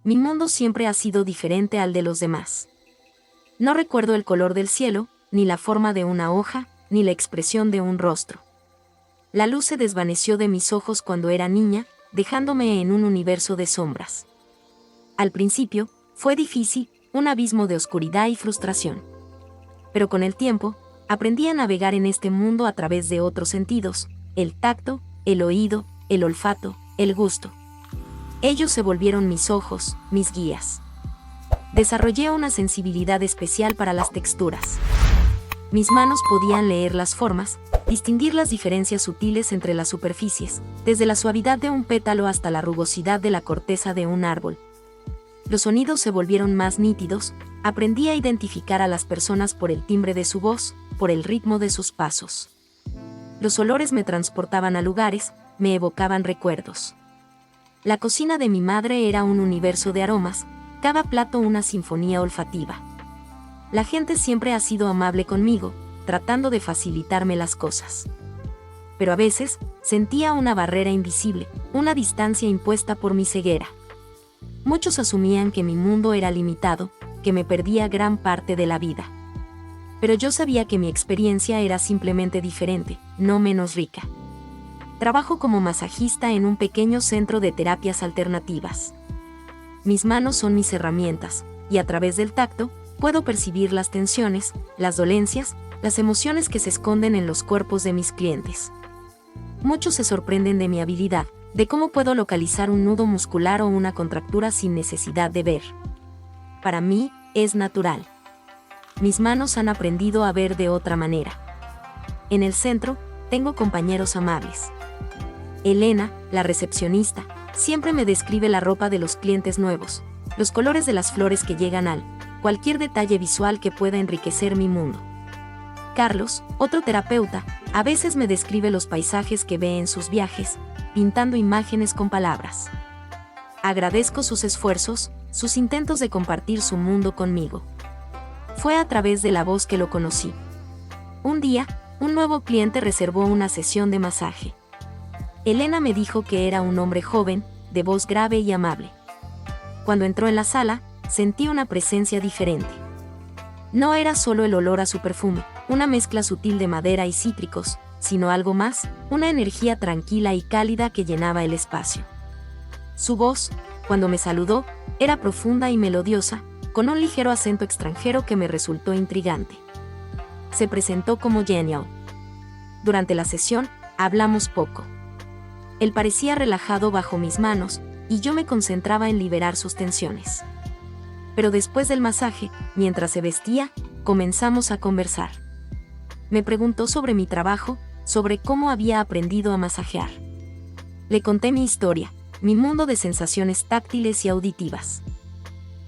mi mundo siempre ha sido diferente al de los demás. No recuerdo el color del cielo, ni la forma de una hoja, ni la expresión de un rostro. La luz se desvaneció de mis ojos cuando era niña, dejándome en un universo de sombras. Al principio, fue difícil, un abismo de oscuridad y frustración. Pero con el tiempo, aprendí a navegar en este mundo a través de otros sentidos, el tacto, el oído, el olfato, el gusto. Ellos se volvieron mis ojos, mis guías. Desarrollé una sensibilidad especial para las texturas. Mis manos podían leer las formas, distinguir las diferencias sutiles entre las superficies, desde la suavidad de un pétalo hasta la rugosidad de la corteza de un árbol. Los sonidos se volvieron más nítidos, aprendí a identificar a las personas por el timbre de su voz, por el ritmo de sus pasos. Los olores me transportaban a lugares, me evocaban recuerdos. La cocina de mi madre era un universo de aromas, cada plato una sinfonía olfativa. La gente siempre ha sido amable conmigo, tratando de facilitarme las cosas. Pero a veces, sentía una barrera invisible, una distancia impuesta por mi ceguera. Muchos asumían que mi mundo era limitado, que me perdía gran parte de la vida. Pero yo sabía que mi experiencia era simplemente diferente, no menos rica. Trabajo como masajista en un pequeño centro de terapias alternativas. Mis manos son mis herramientas, y a través del tacto, puedo percibir las tensiones, las dolencias, las emociones que se esconden en los cuerpos de mis clientes. Muchos se sorprenden de mi habilidad, de cómo puedo localizar un nudo muscular o una contractura sin necesidad de ver. Para mí, es natural. Mis manos han aprendido a ver de otra manera. En el centro, tengo compañeros amables. Elena, la recepcionista, siempre me describe la ropa de los clientes nuevos, los colores de las flores que llegan cualquier detalle visual que pueda enriquecer mi mundo. Carlos, otro terapeuta, a veces me describe los paisajes que ve en sus viajes, pintando imágenes con palabras. Agradezco sus esfuerzos, sus intentos de compartir su mundo conmigo. Fue a través de la voz que lo conocí. Un día, un nuevo cliente reservó una sesión de masaje. Elena me dijo que era un hombre joven, de voz grave y amable. Cuando entró en la sala, sentí una presencia diferente. No era solo el olor a su perfume, una mezcla sutil de madera y cítricos, sino algo más, una energía tranquila y cálida que llenaba el espacio. Su voz, cuando me saludó, era profunda y melodiosa, con un ligero acento extranjero que me resultó intrigante. Se presentó como Genial. Durante la sesión, hablamos poco. Él parecía relajado bajo mis manos, y yo me concentraba en liberar sus tensiones. Pero después del masaje, mientras se vestía, comenzamos a conversar. Me preguntó sobre mi trabajo, sobre cómo había aprendido a masajear. Le conté mi historia, mi mundo de sensaciones táctiles y auditivas.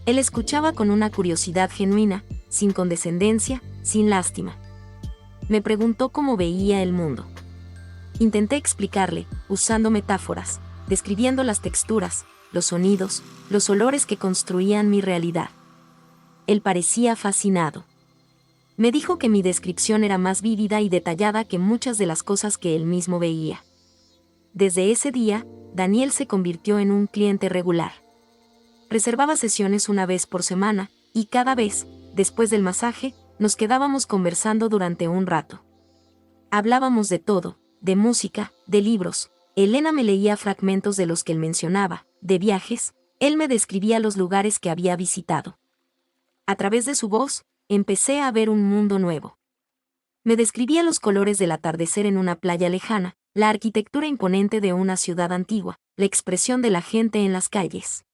Él escuchaba con una curiosidad genuina, sin condescendencia, sin lástima. Me preguntó cómo veía el mundo. Intenté explicarle, usando metáforas, describiendo las texturas, los sonidos, los olores que construían mi realidad. Él parecía fascinado. Me dijo que mi descripción era más vívida y detallada que muchas de las cosas que él mismo veía. Desde ese día, Daniel se convirtió en un cliente regular. Reservaba sesiones una vez por semana, y cada vez, después del masaje, nos quedábamos conversando durante un rato. Hablábamos de todo, de música, de libros. Elena me leía fragmentos de los que él mencionaba, de viajes, él me describía los lugares que había visitado. A través de su voz, empecé a ver un mundo nuevo. Me describía los colores del atardecer en una playa lejana, la arquitectura imponente de una ciudad antigua, la expresión de la gente en las calles.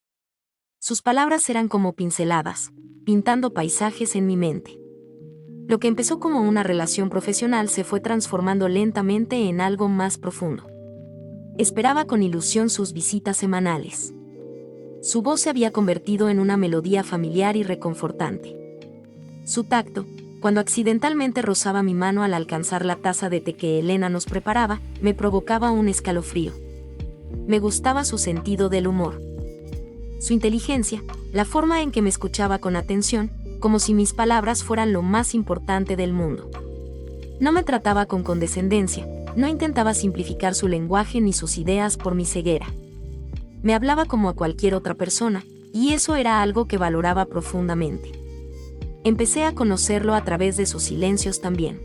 Sus palabras eran como pinceladas, pintando paisajes en mi mente. Lo que empezó como una relación profesional se fue transformando lentamente en algo más profundo. Esperaba con ilusión sus visitas semanales. Su voz se había convertido en una melodía familiar y reconfortante. Su tacto, cuando accidentalmente rozaba mi mano al alcanzar la taza de té que Elena nos preparaba, me provocaba un escalofrío. Me gustaba su sentido del humor. Su inteligencia, la forma en que me escuchaba con atención, como si mis palabras fueran lo más importante del mundo. No me trataba con condescendencia, no intentaba simplificar su lenguaje ni sus ideas por mi ceguera. Me hablaba como a cualquier otra persona, y eso era algo que valoraba profundamente. Empecé a conocerlo a través de sus silencios también.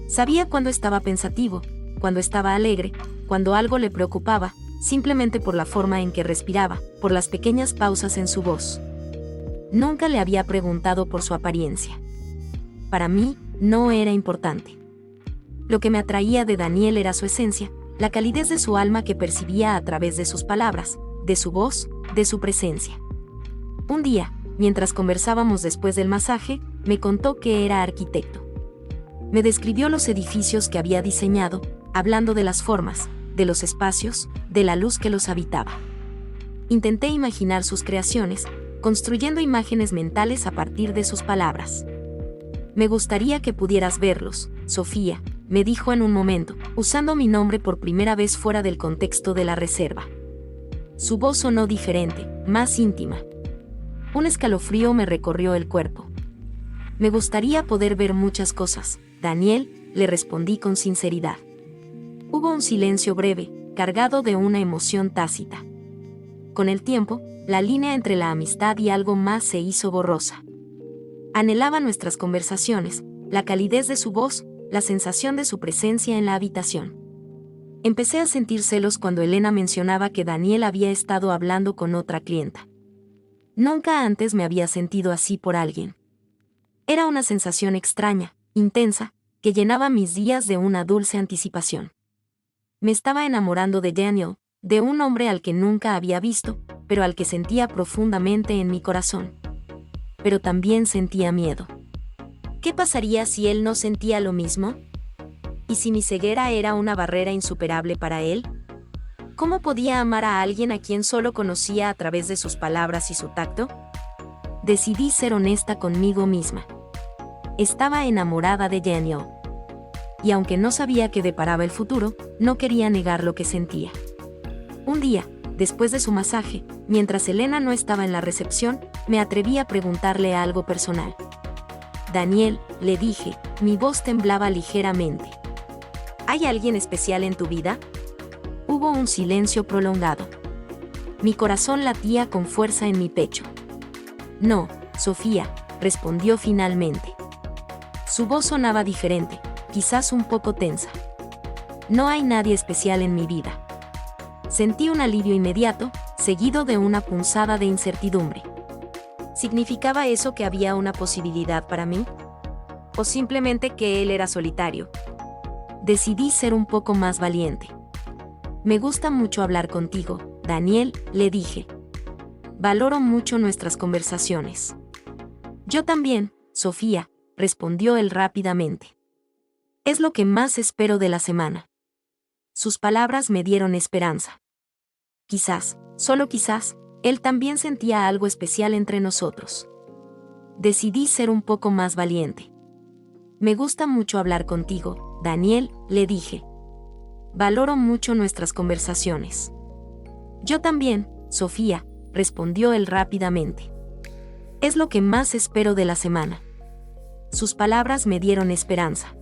Sabía cuando estaba pensativo, cuando estaba alegre, cuando algo le preocupaba, simplemente por la forma en que respiraba, por las pequeñas pausas en su voz. Nunca le había preguntado por su apariencia. Para mí, no era importante. Lo que me atraía de Daniel era su esencia, la calidez de su alma que percibía a través de sus palabras, de su voz, de su presencia. Un día, mientras conversábamos después del masaje, me contó que era arquitecto. Me describió los edificios que había diseñado, hablando de las formas, de los espacios, de la luz que los habitaba. Intenté imaginar sus creaciones, construyendo imágenes mentales a partir de sus palabras. Me gustaría que pudieras verlos, Sofía, me dijo en un momento, usando mi nombre por primera vez fuera del contexto de la reserva. Su voz sonó diferente, más íntima. Un escalofrío me recorrió el cuerpo. Me gustaría poder ver muchas cosas, Daniel, le respondí con sinceridad. Hubo un silencio breve, cargado de una emoción tácita. Con el tiempo, la línea entre la amistad y algo más se hizo borrosa. Anhelaba nuestras conversaciones, la calidez de su voz, la sensación de su presencia en la habitación. Empecé a sentir celos cuando Elena mencionaba que Daniel había estado hablando con otra clienta. Nunca antes me había sentido así por alguien. Era una sensación extraña, intensa, que llenaba mis días de una dulce anticipación. Me estaba enamorando de Daniel, de un hombre al que nunca había visto, pero al que sentía profundamente en mi corazón. Pero también sentía miedo. ¿Qué pasaría si él no sentía lo mismo? ¿Y si mi ceguera era una barrera insuperable para él? ¿Cómo podía amar a alguien a quien solo conocía a través de sus palabras y su tacto? Decidí ser honesta conmigo misma. Estaba enamorada de Daniel. Y aunque no sabía qué deparaba el futuro, no quería negar lo que sentía. Un día, después de su masaje, mientras Elena no estaba en la recepción, me atreví a preguntarle algo personal. Daniel, le dije, mi voz temblaba ligeramente. ¿Hay alguien especial en tu vida? Hubo un silencio prolongado. Mi corazón latía con fuerza en mi pecho. No, Sofía, respondió finalmente. Su voz sonaba diferente, quizás un poco tensa. No hay nadie especial en mi vida. Sentí un alivio inmediato, seguido de una punzada de incertidumbre. ¿Significaba eso que había una posibilidad para mí? ¿O simplemente que él era solitario? Decidí ser un poco más valiente. Me gusta mucho hablar contigo, Daniel, le dije. Valoro mucho nuestras conversaciones. Yo también, Sofía, respondió él rápidamente. Es lo que más espero de la semana. Sus palabras me dieron esperanza. Quizás, solo quizás, él también sentía algo especial entre nosotros. Decidí ser un poco más valiente. Me gusta mucho hablar contigo, Daniel, le dije. Valoro mucho nuestras conversaciones. Yo también, Sofía, respondió él rápidamente. Es lo que más espero de la semana. Sus palabras me dieron esperanza.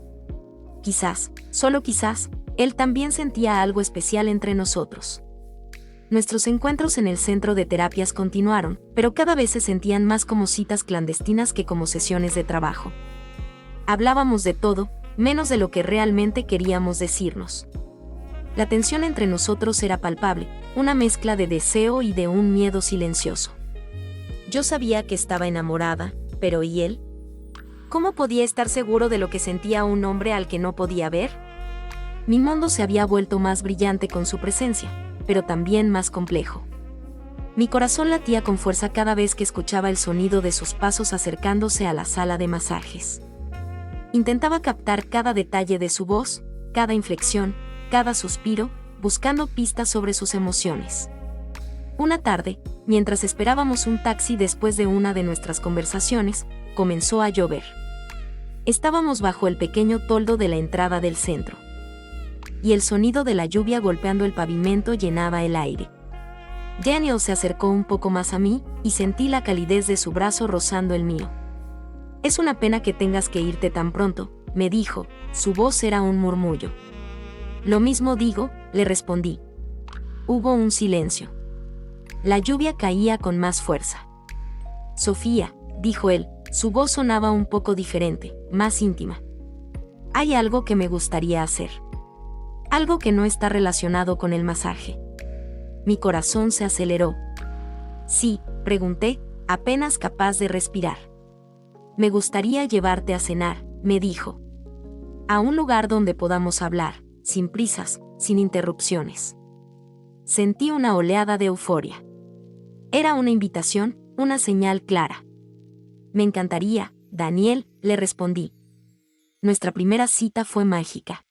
Quizás, solo quizás, él también sentía algo especial entre nosotros. Nuestros encuentros en el centro de terapias continuaron, pero cada vez se sentían más como citas clandestinas que como sesiones de trabajo. Hablábamos de todo, menos de lo que realmente queríamos decirnos. La tensión entre nosotros era palpable, una mezcla de deseo y de un miedo silencioso. Yo sabía que estaba enamorada, pero ¿y él? ¿Cómo podía estar seguro de lo que sentía un hombre al que no podía ver? Mi mundo se había vuelto más brillante con su presencia, pero también más complejo. Mi corazón latía con fuerza cada vez que escuchaba el sonido de sus pasos acercándose a la sala de masajes. Intentaba captar cada detalle de su voz, cada inflexión, cada suspiro, buscando pistas sobre sus emociones. Una tarde, mientras esperábamos un taxi después de una de nuestras conversaciones, comenzó a llover. Estábamos bajo el pequeño toldo de la entrada del centro. Y el sonido de la lluvia golpeando el pavimento llenaba el aire. Daniel se acercó un poco más a mí, y sentí la calidez de su brazo rozando el mío. Es una pena que tengas que irte tan pronto, me dijo, su voz era un murmullo. Lo mismo digo, le respondí. Hubo un silencio. La lluvia caía con más fuerza. Sofía, dijo él, su voz sonaba un poco diferente, más íntima. Hay algo que me gustaría hacer. Algo que no está relacionado con el masaje. Mi corazón se aceleró. Sí, pregunté, apenas capaz de respirar. Me gustaría llevarte a cenar, me dijo. A un lugar donde podamos hablar, sin prisas, sin interrupciones. Sentí una oleada de euforia. Era una invitación, una señal clara. Me encantaría, Daniel, le respondí. Nuestra primera cita fue mágica.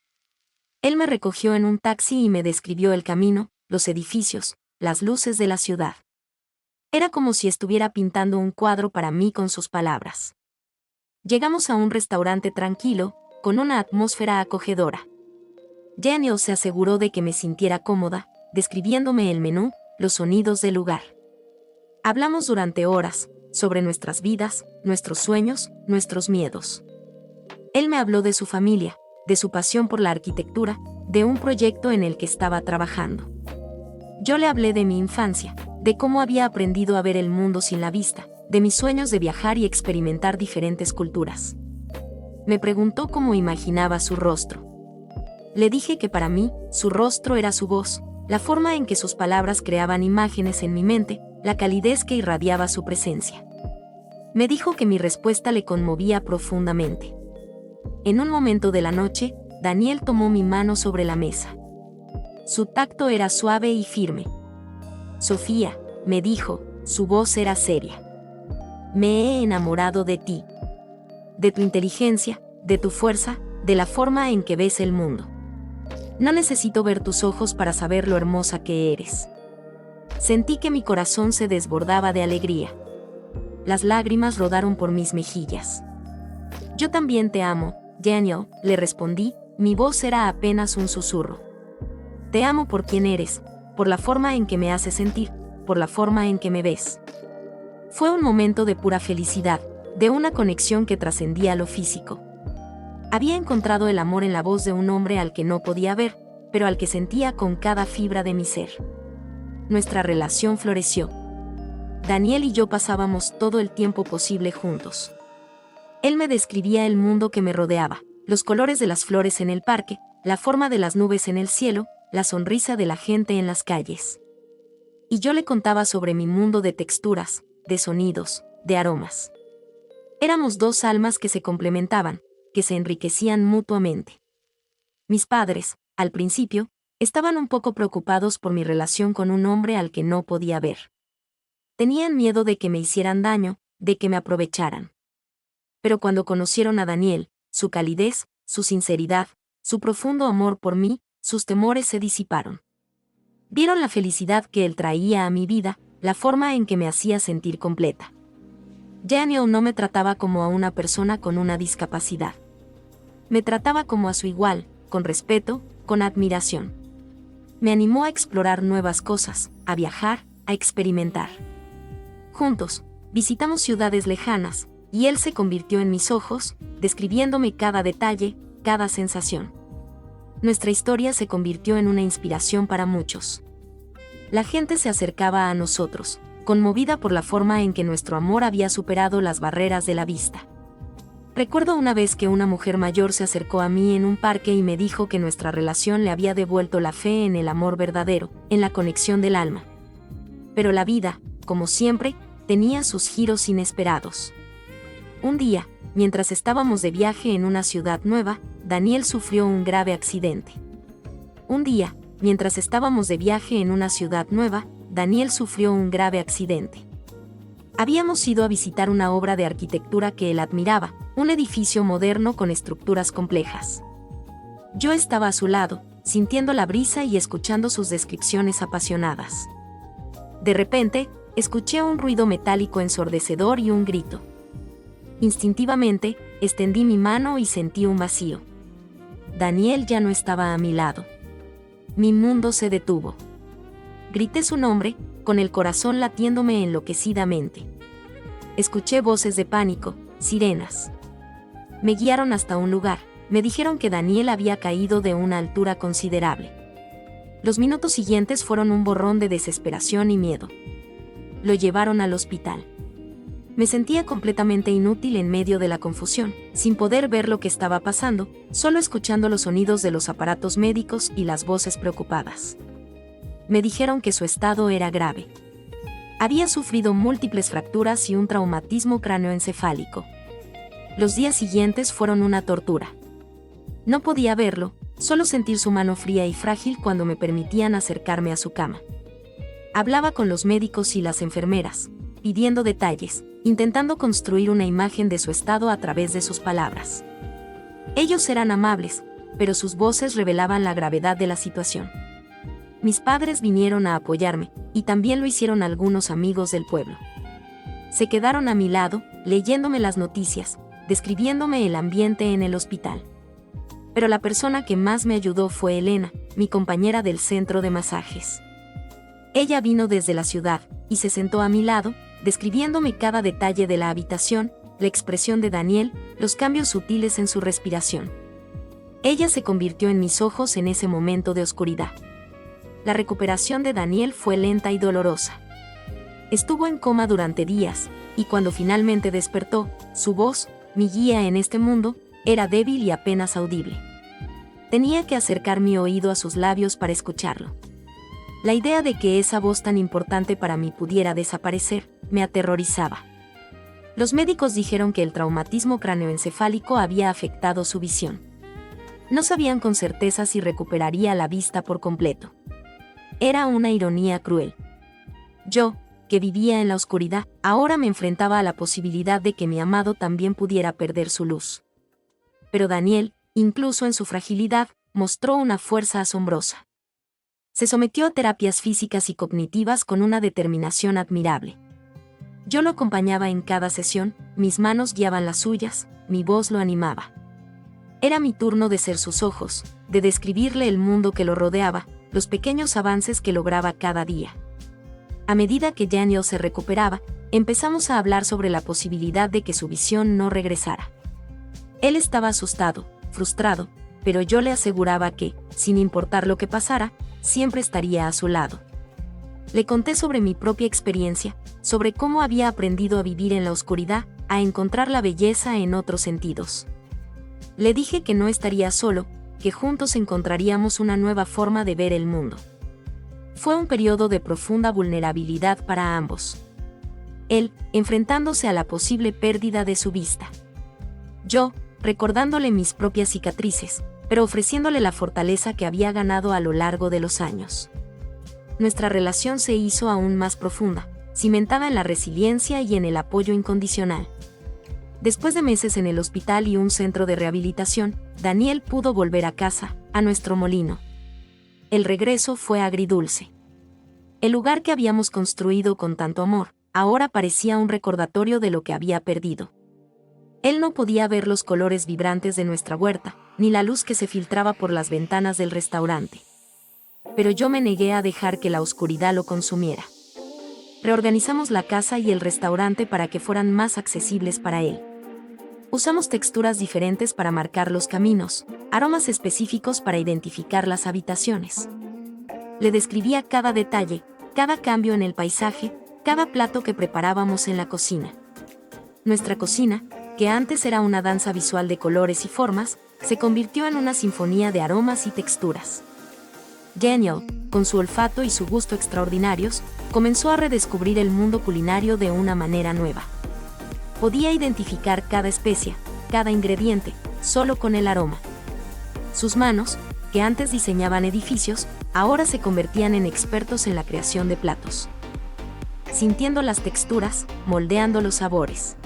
Él me recogió en un taxi y me describió el camino, los edificios, las luces de la ciudad. Era como si estuviera pintando un cuadro para mí con sus palabras. Llegamos a un restaurante tranquilo, con una atmósfera acogedora. Daniel se aseguró de que me sintiera cómoda, describiéndome el menú, los sonidos del lugar. Hablamos durante horas, sobre nuestras vidas, nuestros sueños, nuestros miedos. Él me habló de su familia, de su pasión por la arquitectura, de un proyecto en el que estaba trabajando. Yo le hablé de mi infancia, de cómo había aprendido a ver el mundo sin la vista, de mis sueños de viajar y experimentar diferentes culturas. Me preguntó cómo imaginaba su rostro. Le dije que para mí, su rostro era su voz, la forma en que sus palabras creaban imágenes en mi mente, la calidez que irradiaba su presencia. Me dijo que mi respuesta le conmovía profundamente. En un momento de la noche, Daniel tomó mi mano sobre la mesa. Su tacto era suave y firme. Sofía, me dijo, su voz era seria. Me he enamorado de ti. De tu inteligencia, de tu fuerza, de la forma en que ves el mundo. No necesito ver tus ojos para saber lo hermosa que eres. Sentí que mi corazón se desbordaba de alegría. Las lágrimas rodaron por mis mejillas. Yo también te amo, Daniel, le respondí, mi voz era apenas un susurro. Te amo por quien eres, por la forma en que me haces sentir, por la forma en que me ves. Fue un momento de pura felicidad, de una conexión que trascendía lo físico. Había encontrado el amor en la voz de un hombre al que no podía ver, pero al que sentía con cada fibra de mi ser. Nuestra relación floreció. Daniel y yo pasábamos todo el tiempo posible juntos. Él me describía el mundo que me rodeaba, los colores de las flores en el parque, la forma de las nubes en el cielo, la sonrisa de la gente en las calles. Y yo le contaba sobre mi mundo de texturas, de sonidos, de aromas. Éramos dos almas que se complementaban, que se enriquecían mutuamente. Mis padres, al principio, estaban un poco preocupados por mi relación con un hombre al que no podía ver. Tenían miedo de que me hicieran daño, de que me aprovecharan. Pero cuando conocieron a Daniel, su calidez, su sinceridad, su profundo amor por mí, sus temores se disiparon. Vieron la felicidad que él traía a mi vida, la forma en que me hacía sentir completa. Daniel no me trataba como a una persona con una discapacidad. Me trataba como a su igual, con respeto, con admiración. Me animó a explorar nuevas cosas, a viajar, a experimentar. Juntos, visitamos ciudades lejanas, y él se convirtió en mis ojos, describiéndome cada detalle, cada sensación. Nuestra historia se convirtió en una inspiración para muchos. La gente se acercaba a nosotros, conmovida por la forma en que nuestro amor había superado las barreras de la vista. Recuerdo una vez que una mujer mayor se acercó a mí en un parque y me dijo que nuestra relación le había devuelto la fe en el amor verdadero, en la conexión del alma. Pero la vida, como siempre, tenía sus giros inesperados. Un día, mientras estábamos de viaje en una ciudad nueva, Daniel sufrió un grave accidente. Un día, mientras estábamos de viaje en una ciudad nueva, Daniel sufrió un grave accidente. Habíamos ido a visitar una obra de arquitectura que él admiraba, un edificio moderno con estructuras complejas. Yo estaba a su lado, sintiendo la brisa y escuchando sus descripciones apasionadas. De repente, escuché un ruido metálico ensordecedor y un grito. Instintivamente, extendí mi mano y sentí un vacío. Daniel ya no estaba a mi lado. Mi mundo se detuvo. Grité su nombre, con el corazón latiéndome enloquecidamente. Escuché voces de pánico, sirenas. Me guiaron hasta un lugar, me dijeron que Daniel había caído de una altura considerable. Los minutos siguientes fueron un borrón de desesperación y miedo. lo llevaron al hospital. Me sentía completamente inútil en medio de la confusión, sin poder ver lo que estaba pasando, solo escuchando los sonidos de los aparatos médicos y las voces preocupadas. Me dijeron que su estado era grave. Había sufrido múltiples fracturas y un traumatismo cráneoencefálico. Los días siguientes fueron una tortura. No podía verlo, solo sentir su mano fría y frágil cuando me permitían acercarme a su cama. Hablaba con los médicos y las enfermeras, pidiendo detalles, intentando construir una imagen de su estado a través de sus palabras. Ellos eran amables, pero sus voces revelaban la gravedad de la situación. Mis padres vinieron a apoyarme, y también lo hicieron algunos amigos del pueblo. Se quedaron a mi lado, leyéndome las noticias, describiéndome el ambiente en el hospital. Pero la persona que más me ayudó fue Elena, mi compañera del centro de masajes. Ella vino desde la ciudad, y se sentó a mi lado, describiéndome cada detalle de la habitación, la expresión de Daniel, los cambios sutiles en su respiración. Ella se convirtió en mis ojos en ese momento de oscuridad. La recuperación de Daniel fue lenta y dolorosa. Estuvo en coma durante días, y cuando finalmente despertó, su voz, mi guía en este mundo, era débil y apenas audible. Tenía que acercar mi oído a sus labios para escucharlo. La idea de que esa voz tan importante para mí pudiera desaparecer, me aterrorizaba. Los médicos dijeron que el traumatismo cráneoencefálico había afectado su visión. No sabían con certeza si recuperaría la vista por completo. Era una ironía cruel. Yo, que vivía en la oscuridad, ahora me enfrentaba a la posibilidad de que mi amado también pudiera perder su luz. Pero Daniel, incluso en su fragilidad, mostró una fuerza asombrosa. Se sometió a terapias físicas y cognitivas con una determinación admirable. Yo lo acompañaba en cada sesión, mis manos guiaban las suyas, mi voz lo animaba. Era mi turno de ser sus ojos, de describirle el mundo que lo rodeaba, los pequeños avances que lograba cada día. A medida que Daniel se recuperaba, empezamos a hablar sobre la posibilidad de que su visión no regresara. Él estaba asustado, frustrado, pero yo le aseguraba que, sin importar lo que pasara, siempre estaría a su lado. Le conté sobre mi propia experiencia, sobre cómo había aprendido a vivir en la oscuridad, a encontrar la belleza en otros sentidos. Le dije que no estaría solo, que juntos encontraríamos una nueva forma de ver el mundo. Fue un periodo de profunda vulnerabilidad para ambos. Él, enfrentándose a la posible pérdida de su vista. Yo, recordándole mis propias cicatrices, pero ofreciéndole la fortaleza que había ganado a lo largo de los años. Nuestra relación se hizo aún más profunda, cimentada en la resiliencia y en el apoyo incondicional. Después de meses en el hospital y un centro de rehabilitación, Daniel pudo volver a casa, a nuestro molino. El regreso fue agridulce. El lugar que habíamos construido con tanto amor, ahora parecía un recordatorio de lo que había perdido. Él no podía ver los colores vibrantes de nuestra huerta, ni la luz que se filtraba por las ventanas del restaurante. Pero yo me negué a dejar que la oscuridad lo consumiera. Reorganizamos la casa y el restaurante para que fueran más accesibles para él. Usamos texturas diferentes para marcar los caminos, aromas específicos para identificar las habitaciones. Le describía cada detalle, cada cambio en el paisaje, cada plato que preparábamos en la cocina. Nuestra cocina, que antes era una danza visual de colores y formas, se convirtió en una sinfonía de aromas y texturas. Daniel, con su olfato y su gusto extraordinarios, comenzó a redescubrir el mundo culinario de una manera nueva. Podía identificar cada especia, cada ingrediente, solo con el aroma. Sus manos, que antes diseñaban edificios, ahora se convertían en expertos en la creación de platos. Sintiendo las texturas, moldeando los sabores.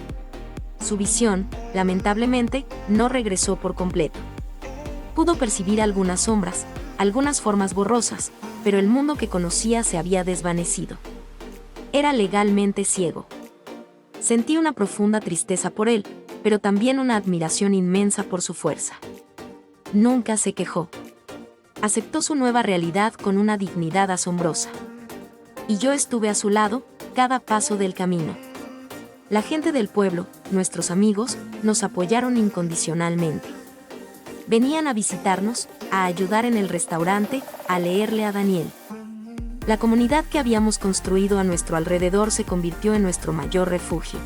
Su visión, lamentablemente, no regresó por completo. Pudo percibir algunas sombras, algunas formas borrosas, pero el mundo que conocía se había desvanecido. Era legalmente ciego. Sentí una profunda tristeza por él, pero también una admiración inmensa por su fuerza. Nunca se quejó. Aceptó su nueva realidad con una dignidad asombrosa. Y yo estuve a su lado, cada paso del camino. La gente del pueblo, nuestros amigos, nos apoyaron incondicionalmente. Venían a visitarnos, a ayudar en el restaurante, a leerle a Daniel. La comunidad que habíamos construido a nuestro alrededor se convirtió en nuestro mayor refugio.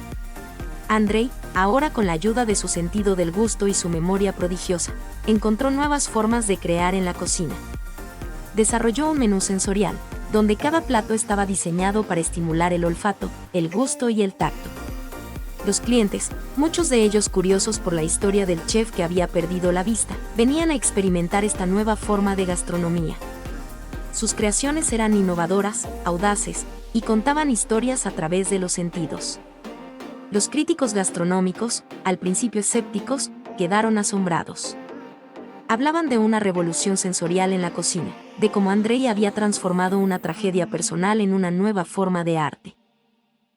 Andrei, ahora con la ayuda de su sentido del gusto y su memoria prodigiosa, encontró nuevas formas de crear en la cocina. Desarrolló un menú sensorial, donde cada plato estaba diseñado para estimular el olfato, el gusto y el tacto. Los clientes, muchos de ellos curiosos por la historia del chef que había perdido la vista, venían a experimentar esta nueva forma de gastronomía. Sus creaciones eran innovadoras, audaces, y contaban historias a través de los sentidos. Los críticos gastronómicos, al principio escépticos, quedaron asombrados. Hablaban de una revolución sensorial en la cocina, de cómo Andrei había transformado una tragedia personal en una nueva forma de arte.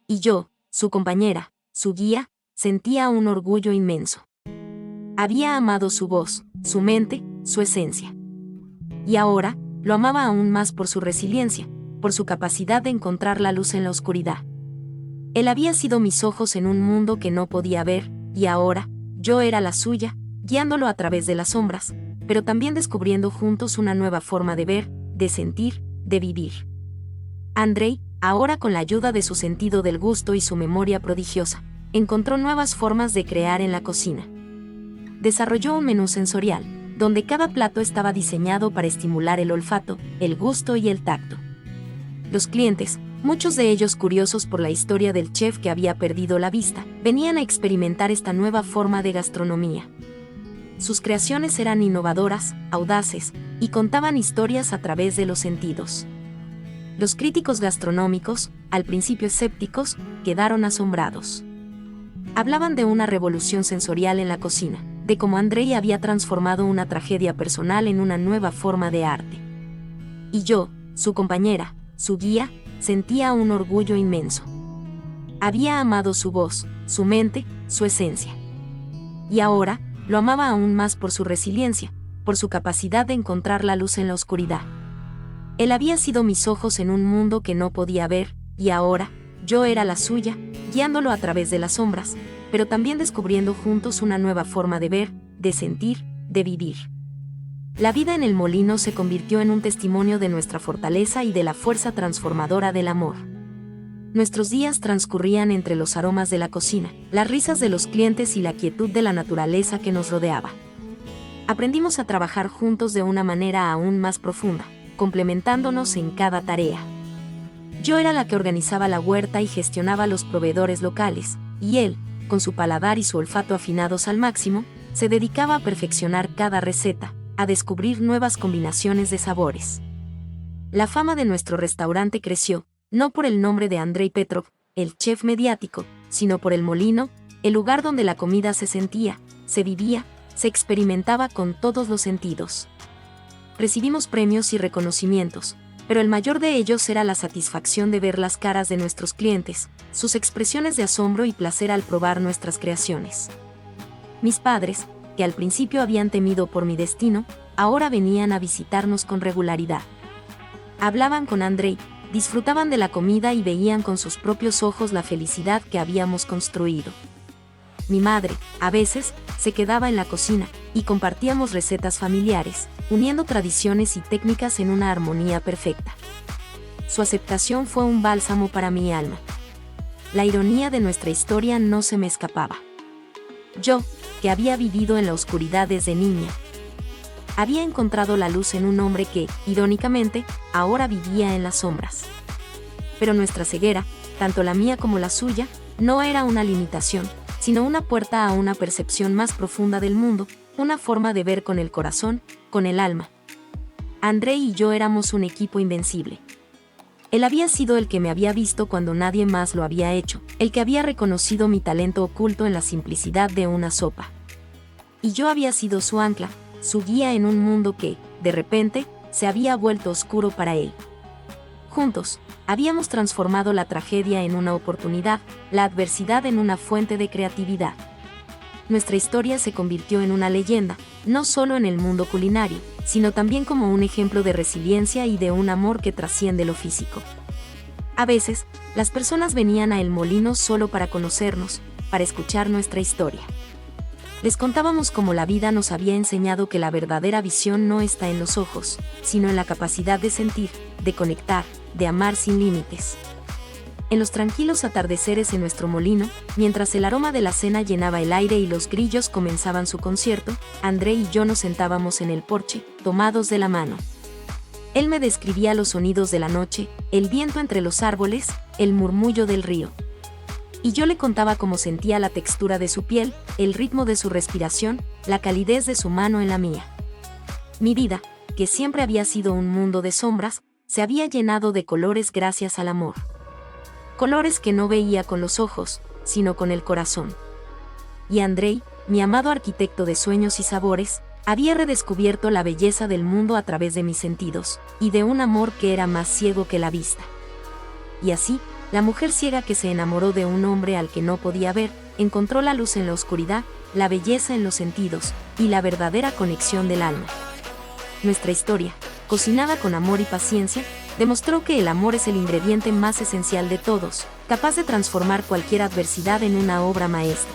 Y yo, su compañera, su guía, sentía un orgullo inmenso. Había amado su voz, su mente, su esencia. Y ahora, lo amaba aún más por su resiliencia, por su capacidad de encontrar la luz en la oscuridad. Él había sido mis ojos en un mundo que no podía ver, y ahora, yo era la suya, guiándolo a través de las sombras, pero también descubriendo juntos una nueva forma de ver, de sentir, de vivir. Andrei, ahora con la ayuda de su sentido del gusto y su memoria prodigiosa, encontró nuevas formas de crear en la cocina. Desarrolló un menú sensorial, donde cada plato estaba diseñado para estimular el olfato, el gusto y el tacto. Los clientes, muchos de ellos curiosos por la historia del chef que había perdido la vista, venían a experimentar esta nueva forma de gastronomía. Sus creaciones eran innovadoras, audaces, y contaban historias a través de los sentidos. Los críticos gastronómicos, al principio escépticos, quedaron asombrados. Hablaban de una revolución sensorial en la cocina, de cómo Andrei había transformado una tragedia personal en una nueva forma de arte. Y yo, su compañera, su guía, sentía un orgullo inmenso. Había amado su voz, su mente, su esencia. Y ahora, lo amaba aún más por su resiliencia, por su capacidad de encontrar la luz en la oscuridad. Él había sido mis ojos en un mundo que no podía ver, y ahora, yo era la suya, guiándolo a través de las sombras, pero también descubriendo juntos una nueva forma de ver, de sentir, de vivir. La vida en el molino se convirtió en un testimonio de nuestra fortaleza y de la fuerza transformadora del amor. Nuestros días transcurrían entre los aromas de la cocina, las risas de los clientes y la quietud de la naturaleza que nos rodeaba. Aprendimos a trabajar juntos de una manera aún más profunda, complementándonos en cada tarea. Yo era la que organizaba la huerta y gestionaba los proveedores locales, y él, con su paladar y su olfato afinados al máximo, se dedicaba a perfeccionar cada receta, a descubrir nuevas combinaciones de sabores. La fama de nuestro restaurante creció, no por el nombre de Andrei Petrov, el chef mediático, sino por el molino, el lugar donde la comida se sentía, se vivía, se experimentaba con todos los sentidos. Recibimos premios y reconocimientos, pero el mayor de ellos era la satisfacción de ver las caras de nuestros clientes, sus expresiones de asombro y placer al probar nuestras creaciones. Mis padres, que al principio habían temido por mi destino, ahora venían a visitarnos con regularidad. Hablaban con Andrei, disfrutaban de la comida y veían con sus propios ojos la felicidad que habíamos construido. Mi madre, a veces, se quedaba en la cocina, y compartíamos recetas familiares, uniendo tradiciones y técnicas en una armonía perfecta. Su aceptación fue un bálsamo para mi alma. La ironía de nuestra historia no se me escapaba. Yo, que había vivido en la oscuridad desde niña, había encontrado la luz en un hombre que, irónicamente, ahora vivía en las sombras. Pero nuestra ceguera, tanto la mía como la suya, no era una limitación, sino una puerta a una percepción más profunda del mundo, una forma de ver con el corazón, con el alma. Andrei y yo éramos un equipo invencible. Él había sido el que me había visto cuando nadie más lo había hecho, el que había reconocido mi talento oculto en la simplicidad de una sopa. Y yo había sido su ancla, su guía en un mundo que, de repente, se había vuelto oscuro para él. Juntos, habíamos transformado la tragedia en una oportunidad, la adversidad en una fuente de creatividad. Nuestra historia se convirtió en una leyenda, no solo en el mundo culinario, sino también como un ejemplo de resiliencia y de un amor que trasciende lo físico. A veces, las personas venían a El Molino solo para conocernos, para escuchar nuestra historia. Les contábamos cómo la vida nos había enseñado que la verdadera visión no está en los ojos, sino en la capacidad de sentir, de conectar, de amar sin límites. En los tranquilos atardeceres en nuestro molino, mientras el aroma de la cena llenaba el aire y los grillos comenzaban su concierto, André y yo nos sentábamos en el porche, tomados de la mano. Él me describía los sonidos de la noche, el viento entre los árboles, el murmullo del río. Y yo le contaba cómo sentía la textura de su piel, el ritmo de su respiración, la calidez de su mano en la mía. Mi vida, que siempre había sido un mundo de sombras, se había llenado de colores gracias al amor. Colores que no veía con los ojos, sino con el corazón. Y Andrei, mi amado arquitecto de sueños y sabores, había redescubierto la belleza del mundo a través de mis sentidos, y de un amor que era más ciego que la vista. Y así, la mujer ciega que se enamoró de un hombre al que no podía ver, encontró la luz en la oscuridad, la belleza en los sentidos, y la verdadera conexión del alma. Nuestra historia, cocinada con amor y paciencia, demostró que el amor es el ingrediente más esencial de todos, capaz de transformar cualquier adversidad en una obra maestra.